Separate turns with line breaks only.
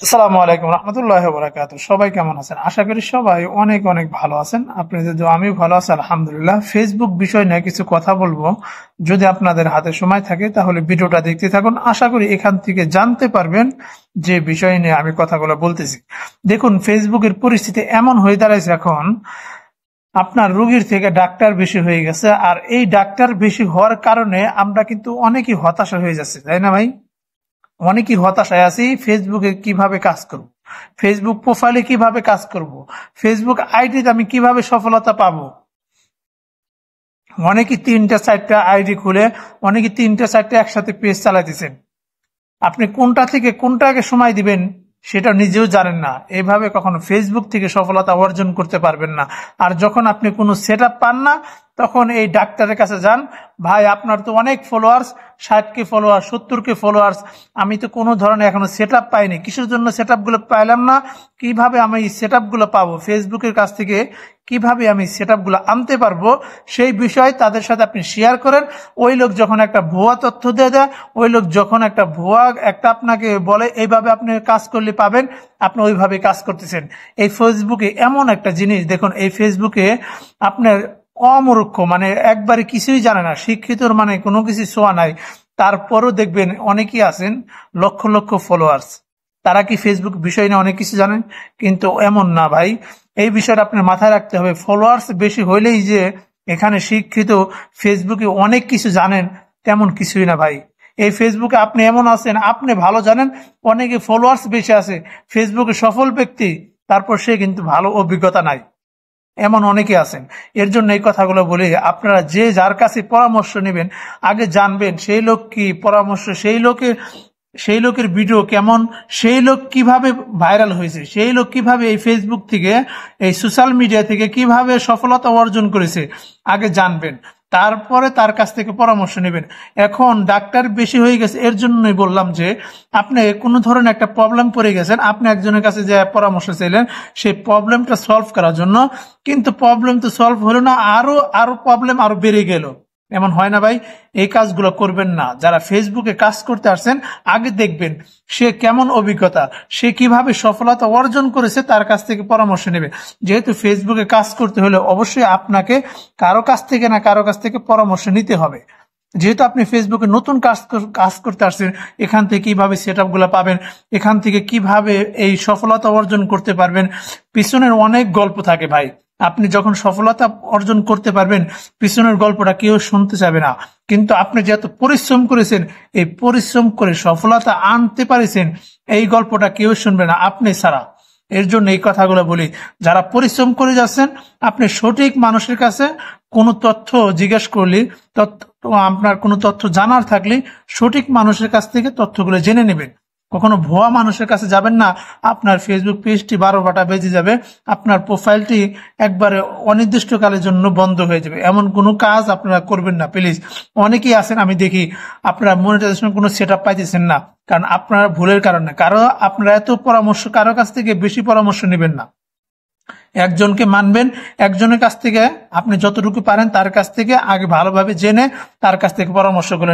আসসালামু আলাইকুম রহমতুল্লাহ বরাকাতুহু। সবাই কেমন আছেন? আশা করি সবাই অনেক অনেক ভালো আছেন। আপনাদের দোয়া আমিও ভালো আছি আলহামদুলিল্লাহ। ফেসবুক বিষয় নিয়ে কিছু কথা বলবো। যদি আপনাদের হাতে সময় থাকে তাহলে ভিডিওটা দেখতে থাকুন। আশা করি এখান থেকে জানতে পারবেন যে বিষয় নিয়ে আমি কথাগুলো বলতেছি। দেখুন, ফেসবুকের পরিস্থিতি এমন হয়ে দাঁড়াইছে এখন, আপনার রোগীর থেকে ডাক্তার বেশি হয়ে গেছে। আর এই ডাক্তার বেশি হওয়ার কারণে আমরা কিন্তু অনেকেই হতাশা হয়ে যাচ্ছে, তাই না ভাই? অনেকেই হতাশায় আছি। ফেসবুকে কিভাবে কাজ করব, ফেসবুক প্রোফাইলে কিভাবে কাজ করব, ফেসবুক আইডিতে আমি কিভাবে সফলতা পাবো। অনেকে 3টা 4টা আইডি খুলে, অনেকে 3টা 4টা একসাথে পেজ চালাইতেছেন। আপনি কোনটা থেকে কোনটাকে সময় দিবেন সেটা নিজেও জানেন না। এইভাবে কখনো ফেসবুক থেকে সফলতা অর্জন করতে পারবেন না। আর যখন আপনি কোনো সেটআপ পান না, তখন এই ডাক্তারের কাছে যান। ভাই, আপনার তো অনেক followers, 60K follower, 70K followers, আমি তো কোনো ধরনের এখনো সেটআপ পাইনি। কিসের জন্য সেটআপ গুলো পাইলাম না? কিভাবে আমি এই সেটআপ গুলো পাবো, ফেসবুকের কাছ থেকে কিভাবে আমি সেটআপ গুলো আনতে পারবো, সেই বিষয়ে তাদের সাথে আপনি শেয়ার করেন। ওই লোক যখন একটা ভুয়া তথ্য দিয়ে দেয়, ওই লোক যখন একটা ভুয়া একটা আপনাকে বলে এইভাবে আপনি কাজ করলে পাবেন, আপনি ওইভাবে কাজ করতেছেন। এই ফেসবুকে এমন একটা জিনিস, দেখুন এই ফেসবুকে আপনার অমূর্খ মানে একবারে কিছুই জানে না, শিক্ষিতর মানে কোনো কিছু ছোঁয়া নাই, তারপরও দেখবেন অনেকেই আছেন লক্ষ লক্ষ ফলোয়ার্স। তারা কি ফেসবুক বিষয় নিয়ে অনেক কিছু জানেন? কিন্তু এমন না ভাই। এই বিষয়টা আপনার মাথায় রাখতে হবে। ফলোয়ার্স বেশি হইলেই যে এখানে শিক্ষিত, ফেসবুকে অনেক কিছু জানেন, তেমন কিছুই না ভাই। এই ফেসবুকে আপনি এমন আছেন, আপনি ভালো জানেন, অনেকে ফলোয়ার্স বেশি আছে, ফেসবুকে সফল ব্যক্তি, তারপর সে কিন্তু ভালো অভিজ্ঞতা নাই, এমন অনেকে আছেন। এর জন্য এই কথাগুলো বলি, আপনারা যে যার কাছে পরামর্শ নেবেন, আগে জানবেন সেই লোক কি পরামর্শ, সেই লোকের ভিডিও কেমন, সেই লোক কিভাবে ভাইরাল হয়েছে, সেই লোক কিভাবে এই ফেসবুক থেকে, এই সোশ্যাল মিডিয়া থেকে কিভাবে সফলতা অর্জন করেছে, আগে জানবেন। তারপরে তার কাছ থেকে পরামর্শ নেবেন। এখন ডাক্তার বেশি হয়ে গেছে, এর জন্যই বললাম যে আপনি কোনো ধরনের একটা প্রবলেম পড়ে গেছেন, আপনি একজনের কাছে যে পরামর্শ চাইলেন সেই প্রবলেমটা সলভ করার জন্য, কিন্তু প্রবলেম তো সলভ হলো না, আরো আরো প্রবলেম আরো বেড়ে গেল। এমন হয় না ভাই। এই কাজগুলো করবেন না। যারা ফেসবুকে কাজ করতে আসছেন, আগে দেখবেন সে কেমন অভিজ্ঞতা, সে কিভাবে সফলতা অর্জন করেছে, তার কাছ থেকে পরামর্শ নেবে। যেহেতু ফেসবুকে কাজ করতে হলে অবশ্যই আপনাকে কারো কাছ থেকে না কারো কাছ থেকে পরামর্শ নিতে হবে। যেহেতু আপনি ফেসবুকে নতুন কাজ করতে আসছেন, এখান থেকে কিভাবে সেটআপ গুলো পাবেন, এখান থেকে কিভাবে এই সফলতা অর্জন করতে পারবেন, পিছনের অনেক গল্প থাকে ভাই। আপনি যখন সফলতা অর্জন করতে পারবেন, পিছনের গল্পটা কেউ শুনতে চাবে না। কিন্তু আপনি যত পরিশ্রম করেছেন, এই পরিশ্রম করে সফলতা আনতে পারেছেন, এই গল্পটা কেউ শুনবে না আপনি ছাড়া। এর জন্য এই কথাগুলো বলি, যারা পরিশ্রম করে যাচ্ছেন, আপনি সঠিক মানুষের কাছে কোনো তথ্য জিজ্ঞেস করলে, আপনার কোনো তথ্য জানার থাকলে সঠিক মানুষের কাছ থেকে তথ্যগুলো জেনে নেবেন। কখনো ভুয়া মানুষের কাছে যাবেন না, আপনার ফেসবুক পেজটি 12 বাটা বেজে যাবে, আপনার প্রোফাইলটি একবারে অনির্দিষ্টকালের জন্য বন্ধ হয়ে যাবে। এমন কোনো কাজ আপনারা করবেন না প্লিজ। অনেকেই আছেন, আমি দেখি আপনারা মনিটাইজেশন কোনো সেটআপ পাইতেছেন না, কারণ আপনারা ভুলের কারণে। আপনারা এত পরামর্শ কারো কাছ থেকে বেশি পরামর্শ নেবেন না। একজনকে মানবেন, একজনের কাছ থেকে আপনি যতটুকু পারেন তার কাছ থেকে আগে ভালোভাবে জেনে তার কাছ থেকে পরামর্শগুলো